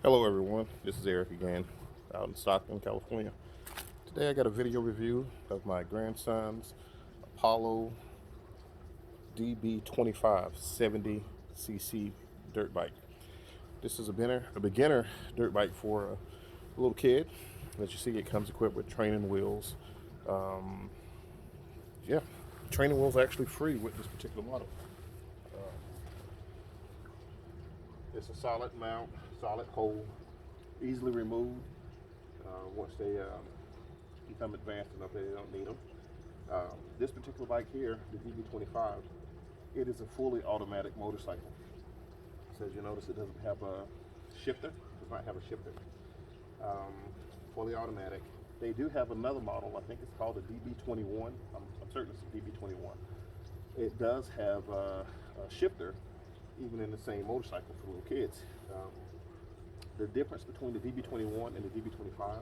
Hello everyone, this is Eric again, out in Stockton, California. Today I got a video review of my grandson's Apollo DB25 70cc dirt bike. This is a beginner dirt bike for a little kid. As you see, it comes equipped with training wheels. Um, yeah, training wheels are actually free with this particular model. It's a solid mount, solid hole, easily removed once they become advanced enough that they don't need them. This particular bike here, the DB25, it is a fully automatic motorcycle. So as you notice, it doesn't have a shifter. It does not have a shifter. Um, Fully automatic. They do have another model. I think it's called the DB21. I'm certain it's the DB21. It does have a shifter, even in the same motorcycle for little kids. The difference between the DB21 and the DB25,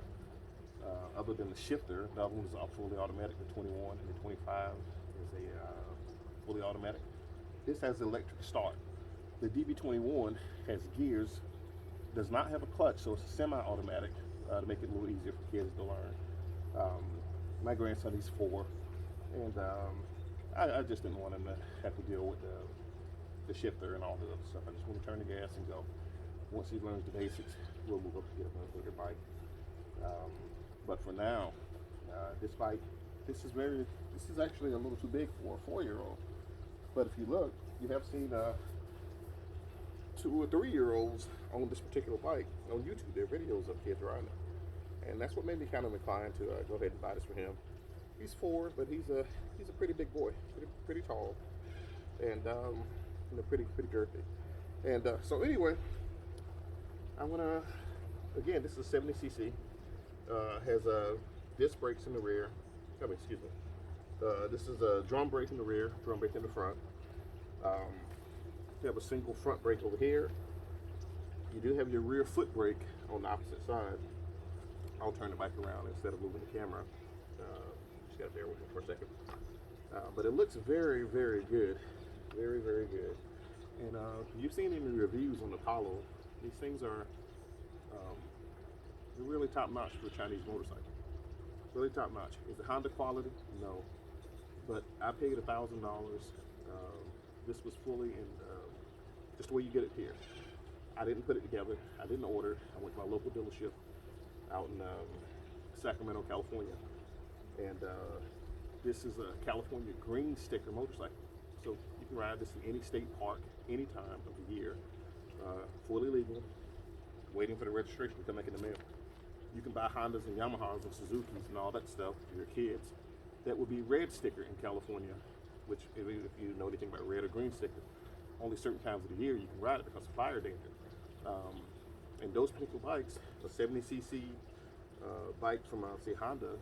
other than the shifter, the other one is fully automatic. The 21 and the 25 is a fully automatic. This has electric start. The DB21 has gears, does not have a clutch, so it's a semi-automatic to make it a little easier for kids to learn. My grandson, he's 4, and I just didn't want him to have to deal with the shifter and all the other stuff. I just want to turn the gas and go. Once he learns the basics, we'll move up to get a bigger bike. But for now, this bike, this is actually a little too big for a 4-year-old. But if you look, you have seen 2 or 3-year-olds on this particular bike on YouTube. There are videos of kids riding it, and that's what made me kind of inclined to go ahead and buy this for him. He's 4, but he's a pretty big boy, pretty tall, and pretty girthy. And so anyway, I'm gonna, again, this is 70cc. Has disc brakes in the rear. Excuse me. This is a drum brake in the rear, drum brake in the front. You have a single front brake over here. You do have your rear foot brake on the opposite side. I'll turn the bike around instead of moving the camera. Just gotta bear with me for a second. But it looks very, very good. Very, very good. And you've seen in the reviews on the Apollo, these things are they're really top notch for a Chinese motorcycle. Really top notch. Is it Honda quality? No. But I paid $1,000. This was fully in just the way you get it here. I didn't put it together. I didn't order it. I went to my local dealership out in Sacramento, California. And this is a California green sticker motorcycle. So you can ride this in any state park, any time of the year. Fully legal. Waiting for the registration to come back in the mail. You can buy Hondas and Yamahas and Suzukis and all that stuff for your kids. That would be red sticker in California, which if you know anything about red or green sticker, only certain times of the year you can ride it because of fire danger. And those particular bikes, a 70cc bike from say Honda,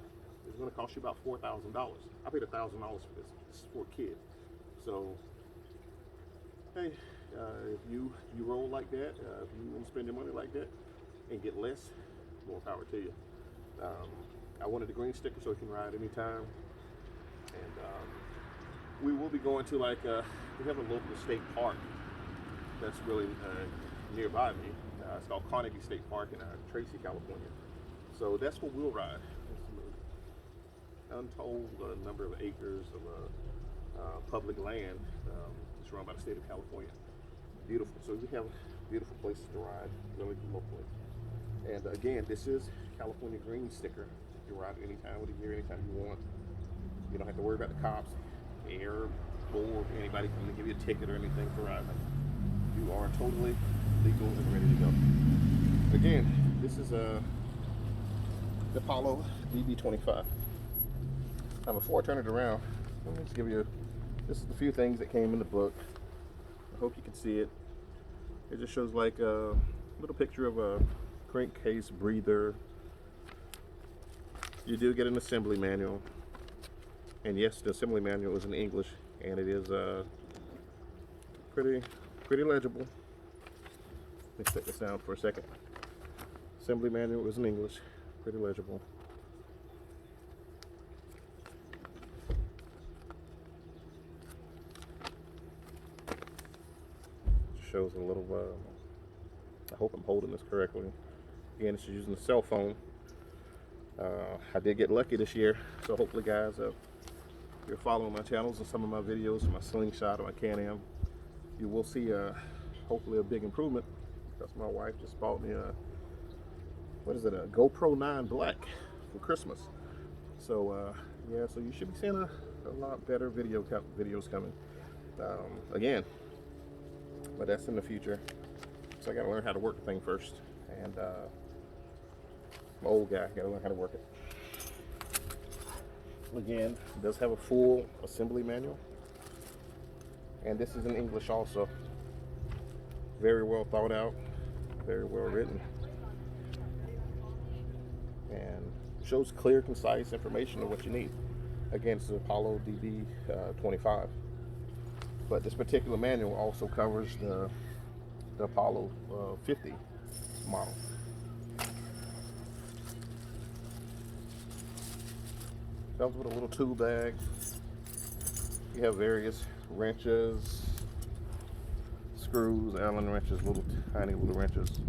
is going to cost you about $4,000. I paid $1,000 for this. This is for a kid. So hey, if you roll like that, if you want to spend your money like that and get less, more power to you. I wanted the green sticker so you can ride anytime. And we will be going to we have a local state park that's really nearby me. It's called Carnegie State Park in Tracy, California. So that's what we'll ride. It's an untold number of acres of public land. It's run by the state of California. Beautiful. So we have beautiful places to ride, really locally. And again, this is California green sticker. You can ride it anytime of the year, anytime you want. You don't have to worry about the cops, air, board, anybody coming to give you a ticket or anything for riding. You are totally legal and ready to go. Again, this is the Apollo DB25. Now before I turn it around, let me just give you, this is the few things that came in the book. I hope you can see it. It just shows like a little picture of a crankcase breather. You do get an assembly manual. And yes, the assembly manual is in English, and it is pretty legible. Let me set this down for a second. Assembly manual is in English, pretty legible. Shows a little I hope I'm holding this correctly. Again, it's using the cell phone. I did get lucky this year, so hopefully guys, if you're following my channels and some of my videos, my slingshot or my Can-Am, you will see hopefully a big improvement, because my wife just bought me a GoPro 9 Black for Christmas. So yeah, so you should be seeing a lot better videos coming again, but that's in the future. So I gotta learn how to work the thing first, and I'm an old guy, gotta learn how to work it. Again, it does have a full assembly manual, and this is in English also. Very well thought out, very well written, and shows clear, concise information of what you need. Again, it's Apollo DB 25, but this particular manual also covers the Apollo 50 model. Comes with a little tool bag. You have various wrenches, screws, Allen wrenches, tiny little wrenches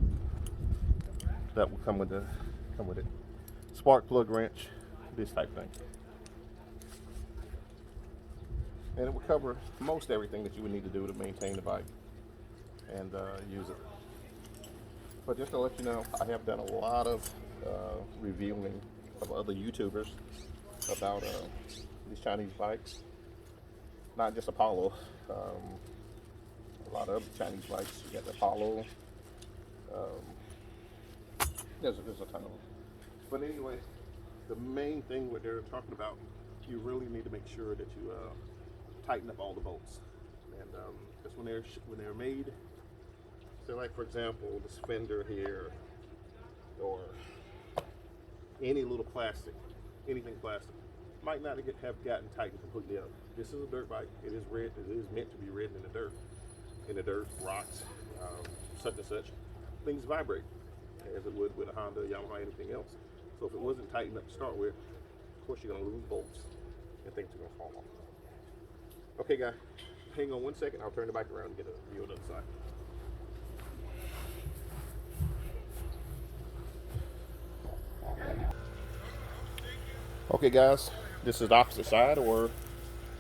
that will come with it. Spark plug wrench, this type thing. And it will cover most everything that you would need to do to maintain the bike and use it. But just to let you know, I have done a lot of reviewing of other YouTubers about these Chinese bikes. Not just Apollo, a lot of other Chinese bikes. You got the Apollo, there's a ton of them. But anyway, the main thing what they're talking about, you really need to make sure that you tighten up all the bolts. And because when they're made, so like for example, this fender here, or any little plastic, anything plastic, might not have gotten tightened completely up. This is a dirt bike. It is meant to be ridden in the dirt, rocks, such and such. Things vibrate as it would with a Honda, Yamaha, anything else. So if it wasn't tightened up to start with, of course you're gonna lose bolts and things are gonna fall off. Okay, guys, hang on 1 second. I'll turn the bike around and get a view on the other side. Okay, guys, this is the opposite side, or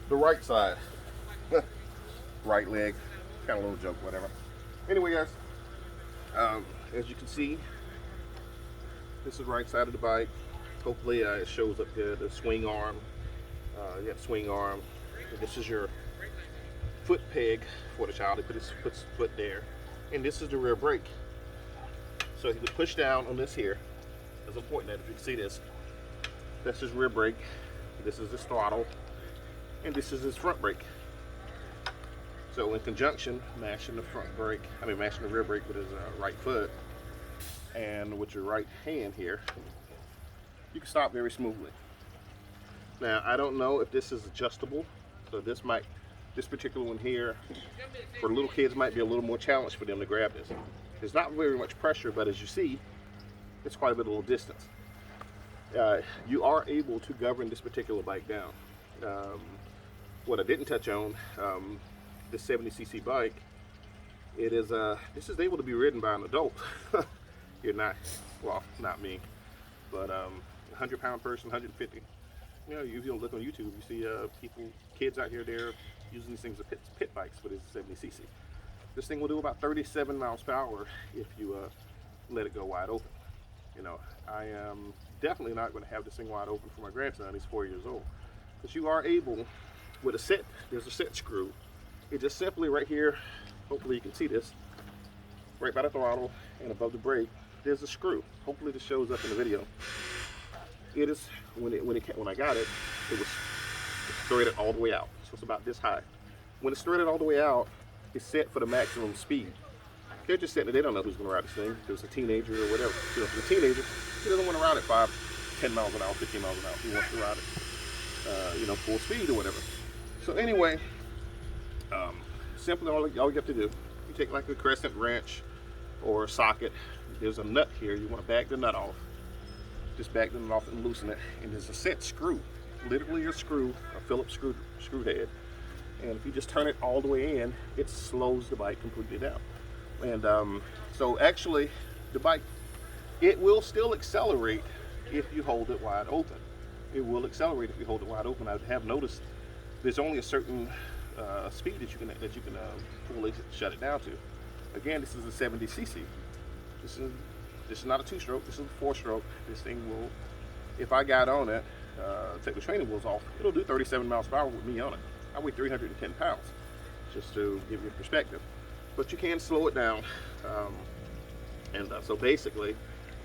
the right side. Right leg, kind of a little joke, whatever. Anyway, guys, as you can see, this is the right side of the bike. Hopefully it shows up here, the swing arm. You have swing arm. And this is your foot peg for the child. He put his foot there. And this is the rear brake. So he would push down on this here. As I'm pointing at, if you can see this, that's his rear brake. This is his throttle. And this is his front brake. So in conjunction, mashing the rear brake with his right foot and with your right hand here, you can stop very smoothly. Now, I don't know if this is adjustable. So this particular one here, for little kids, might be a little more challenge for them to grab this. There's not very much pressure, but as you see, it's quite a bit of a little distance. You are able to govern this particular bike down. What I didn't touch on, this 70cc bike, this is able to be ridden by an adult. You're not, well, not me, but 100-pound person, 150. You know, if you look on YouTube, you see kids out here, they're using these things as pit bikes for this 70cc. This thing will do about 37 miles per hour if you let it go wide open. You know, I am definitely not going to have this thing wide open for my grandson. He's 4 years old. But you are able, with there's a set screw. It just simply right here, hopefully you can see this, right by the throttle and above the brake, there's a screw. Hopefully this shows up in the video. It is, when I got it, it was threaded all the way out. So it's about this high. When it's threaded all the way out, it's set for the maximum speed. They're just sitting there, they don't know who's going to ride this thing. If it's a teenager or whatever. You know, if it's a teenager, he doesn't want to ride it 5, 10 miles an hour, 15 miles an hour. He wants to ride it, you know, full speed or whatever. So anyway, simply all you have to do, you take like a crescent wrench or a socket. There's a nut here. You want to back the nut off. Just back the nut off and loosen it. And there's a set screw, literally a screw, a Phillips screw head. And if you just turn it all the way in, it slows the bike completely down. And so actually, the bike, it will still accelerate if you hold it wide open. It will accelerate if you hold it wide open. I have noticed there's only a certain speed that you can fully shut it down to. Again, this is a 70cc. This is not a two-stroke. This is a four-stroke. This thing will, if I got on it, take the training wheels off, it'll do 37 miles per hour with me on it. I weigh 310 pounds, just to give you perspective. But you can slow it down. So basically,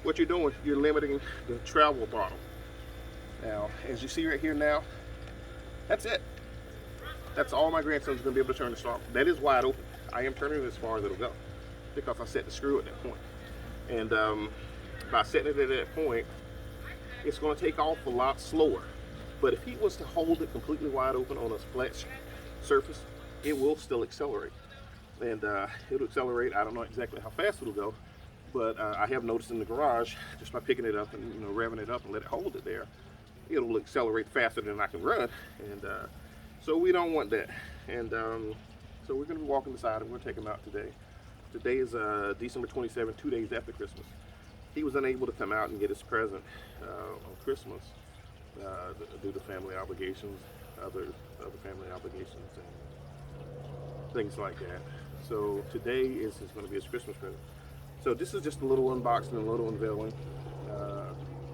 what you're doing, you're limiting the travel throttle. Now, as you see right here now, that's it. That's all my grandson's gonna be able to turn the throttle. That is wide open. I am turning it as far as it'll go because I set the screw at that point. And by setting it at that point, it's gonna take off a lot slower. But if he was to hold it completely wide open on a flat surface, it will still accelerate. And it'll accelerate, I don't know exactly how fast it'll go, but I have noticed in the garage, just by picking it up and revving it up and let it hold it there, it'll accelerate faster than I can run. And so we don't want that. And so we're gonna be walking beside him. We're gonna take him out today. Today is December 27th, 2 days after Christmas. He was unable to come out and get his present on Christmas due to family obligations, other family obligations and things like that. So today is going to be his Christmas present. So this is just a little unboxing and a little unveiling.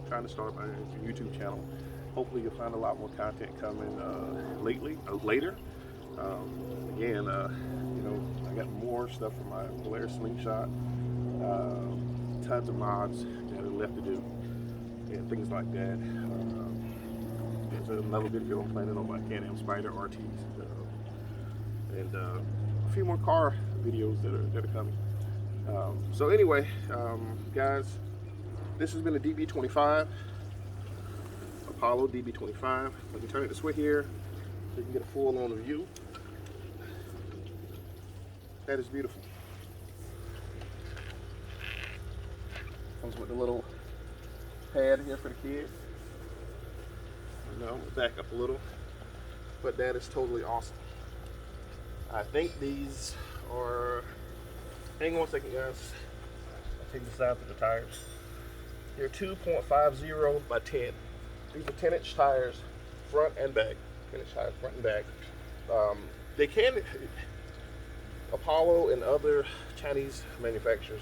Trying to start my YouTube channel. Hopefully you'll find a lot more content coming later. Again, I got more stuff for my Polaris slingshot. Tons of mods that are left to do and things like that. There's another video I'm planning on my Can-Am Spider RTs and a few more car videos that are coming. So anyway, guys, this has been a DB25 Apollo DB25. Let me turn it this way here so you can get a full on view. That is beautiful. Comes with a little pad here for the kids. Back up a little, but that is totally awesome. I think these are, hang on a second guys, I'll take this out for the tires. They're 2.50 by 10. These are 10-inch tires, front and back. 10-inch tires, front and back. They can, Apollo and other Chinese manufacturers,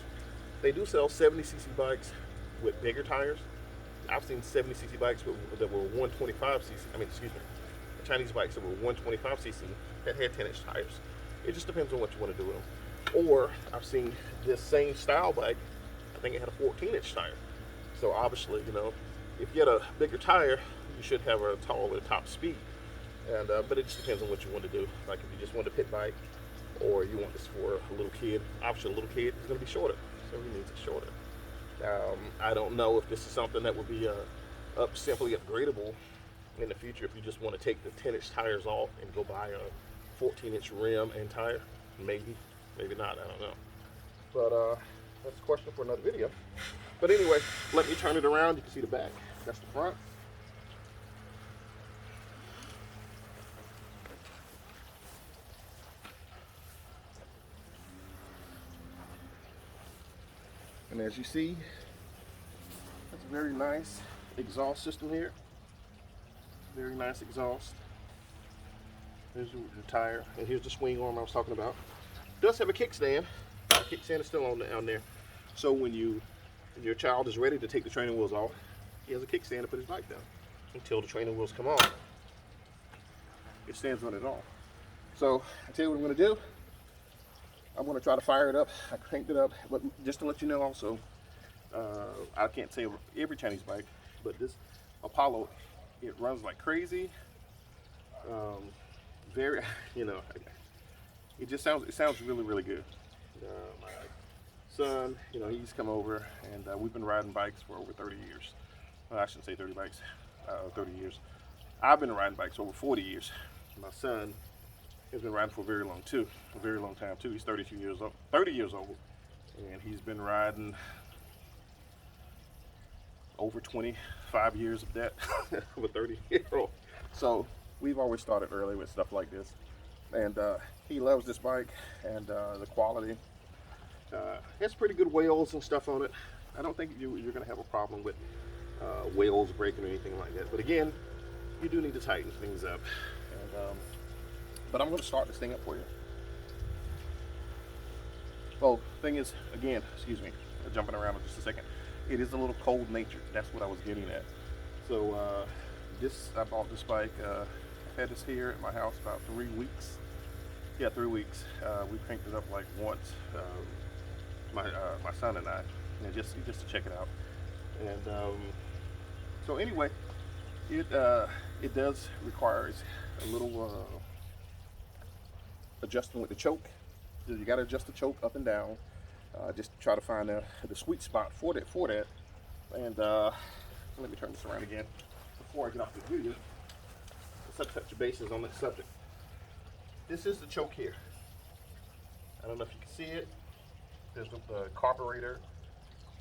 they do sell 70cc bikes with bigger tires. I've seen 70cc bikes that were 125cc, Chinese bikes that were 125cc that had 10-inch tires. It just depends on what you want to do with them. Or I've seen this same style bike, I think it had a 14-inch tire. So obviously, if you get a bigger tire, you should have a taller top speed. And but it just depends on what you want to do. Like if you just want a pit bike, or you want this for a little kid. Obviously, a little kid is going to be shorter, so he needs it shorter. I don't know if this is something that would be simply upgradable in the future if you just want to take the 10-inch tires off and go buy a 14-inch rim and tire. Maybe not, I don't know. But that's a question for another video. But anyway, let me turn it around. You can see the back. That's the front. And as you see, that's a very nice exhaust system here. Very nice exhaust. There's the tire, and here's the swing arm I was talking about. It does have a kickstand. The kickstand is still on there. So when your child is ready to take the training wheels off, he has a kickstand to put his bike down until the training wheels come on. It stands on it all. So I tell you what I'm going to do. I'm going to try to fire it up. I cranked it up, but just to let you know also, I can't say every Chinese bike, but this Apollo, it runs like crazy. Very, it just sounds really, really good. My son, he's come over, and we've been riding bikes for over 30 years. Well, I shouldn't say 30 years. I've been riding bikes over 40 years. My son has been riding for a very long time too. He's 30 years old, and he's been riding over 25 years of that of a 30-year-old. So we've always started early with stuff like this, and he loves this bike and the quality. It has pretty good whales and stuff on it. I don't think you're going to have a problem with whales breaking or anything like that. But again, you do need to tighten things up. And, but I'm going to start this thing up for you. Well, thing is, again, excuse me, jumping around for just a second. It is a little cold natured. That's what I was getting at. So I bought this bike. I've had this here at my house about 3 weeks. Yeah, 3 weeks. We cranked it up like once, my son and I, and just to check it out. And so anyway, it does require a little adjusting with the choke. You got to adjust the choke up and down, just to try to find the sweet spot for that. And let me turn this around again before I get off the video. Let's touch your bases on this subject. This is the choke here. I don't know if you can see it. There's the carburetor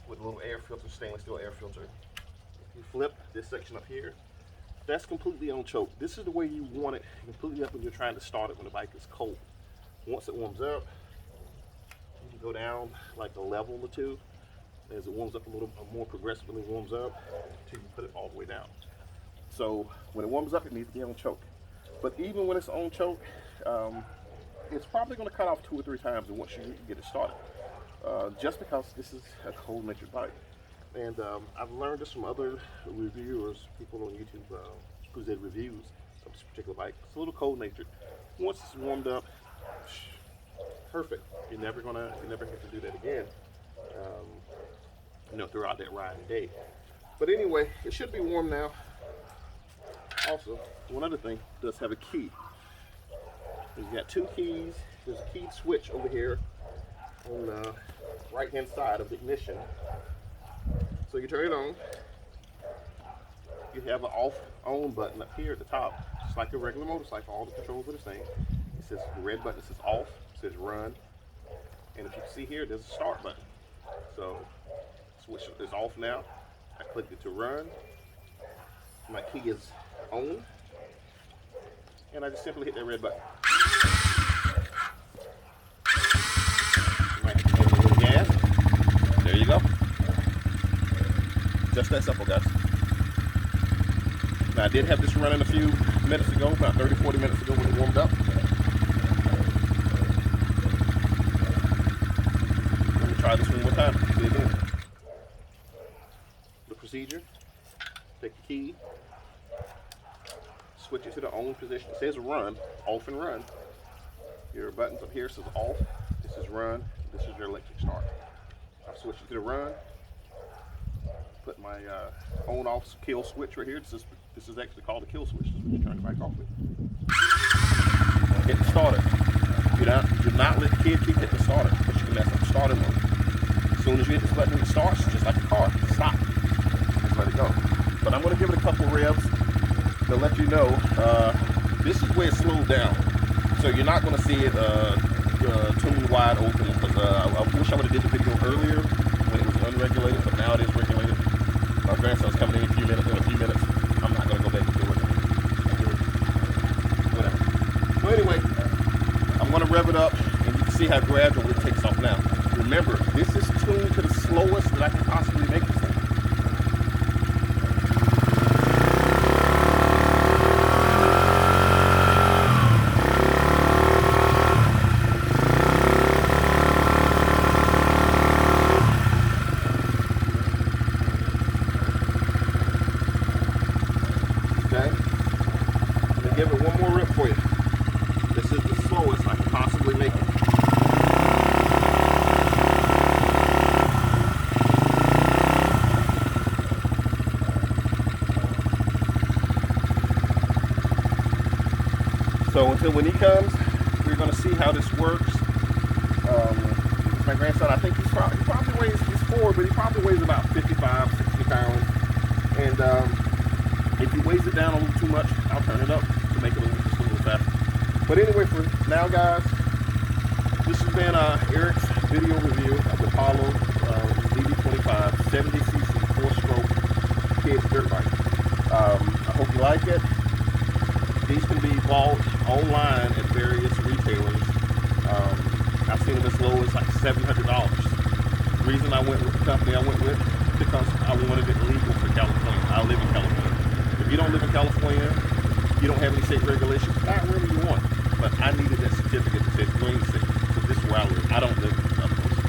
with a little air filter, stainless steel air filter. If you flip this section up here, that's completely on choke. This is the way you want it, completely up when you're trying to start it when the bike is cold. Once it warms up, you can go down like a level or two. As it warms up a little more progressively, warms up until you put it all the way down. So when it warms up, it needs to be on choke. But even when it's on choke, it's probably going to cut off 2 or 3 times once you get it started. Just because this is a cold natured bike. And I've learned this from other reviewers, people on YouTube who did reviews of this particular bike. It's a little cold natured. Once it's warmed up, perfect. You're never have to do that again. Throughout that ride and day. But anyway, it should be warm now. Also, one other thing, it does have a key. You've got 2 keys. There's a key switch over here on the right-hand side of the ignition. So you turn it on. You have an off-on button up here at the top, just like a regular motorcycle. All the controls are the same. It says the red button says off, it says run, and if you can see here, there's a start button. So switch is off now. I clicked it to run. My key is on, and I just simply hit that red button. Might have to give it a little gas. There you go. Just that simple, guys. Now I did have this running a few minutes ago, about 30-40 minutes ago when it warmed up. Let me try this one more time. See again. The procedure: take the key, switch it to the on position. It says run, off and run. Your buttons up here says off. This is run. This is your electric start. I've switched it to the run. Put my on-off kill switch right here. This is actually called a kill switch. This is what you turn the bike off with. Hit the starter. Do not let the kid keep hitting the starter, because you can mess up the starter mode. As soon as you hit this button, it starts just like a car. Stop. Just let it go. But I'm going to give it a couple of revs to let you know. This is where it slowed down. So you're not going to see it tuned wide open, because I wish I would have did the video earlier when it was unregulated, but now it is regulated. My grandson's coming in a few minutes. I'm not going to go back and do it. Whatever. So anyway, I'm going to rev it up, and you can see how gradual it takes off now. Remember, this is tuned to the slowest that I can possibly make this thing. Give it one more rip for you. This is the slowest I can possibly make it. So until when he comes, we're going to see how this works. My grandson, I think he probably weighs, he's 4, but he probably weighs about 55, 60 pounds. And if he weighs it down a little too much, I'll turn it up to make it just a little faster. But anyway, for now, guys, this has been Eric's video review of the Apollo DD25 70cc 4-stroke kids dirt bike. I hope you like it. These can be bought online at various retailers. I've seen them as low as like $700. The reason I went with the company I went with, because I wanted it legal for California. I live in California. If you don't live in California, you don't have any state regulations, buy it wherever you want. But I needed that certificate that says green state. So this is where I live. I don't live in other places.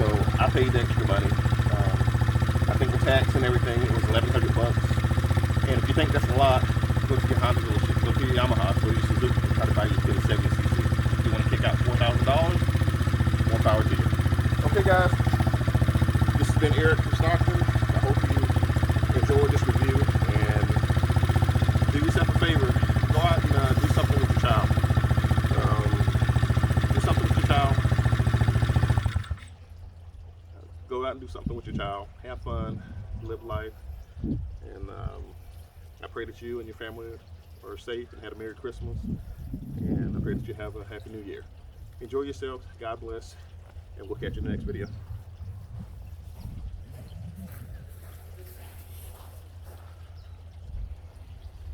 So I paid extra money. I think with tax and everything, it was $1,100. And if you think that's a lot, go to your Honda dealership, go to your Yamaha, go to your Suzuki, and try to buy your kid a 70cc. If you want to kick out $4,000, more power to you. Okay, guys, this has been Eric from Stockton. I hope you enjoyed this review, and do yourself a favor, go out and do something with your child. Do something with your child. Go out and do something with your child. Have fun, live life, and I pray that you and your family are safe and had a Merry Christmas, and I pray that you have a Happy New Year. Enjoy yourselves, God bless, and we'll catch you in the next video.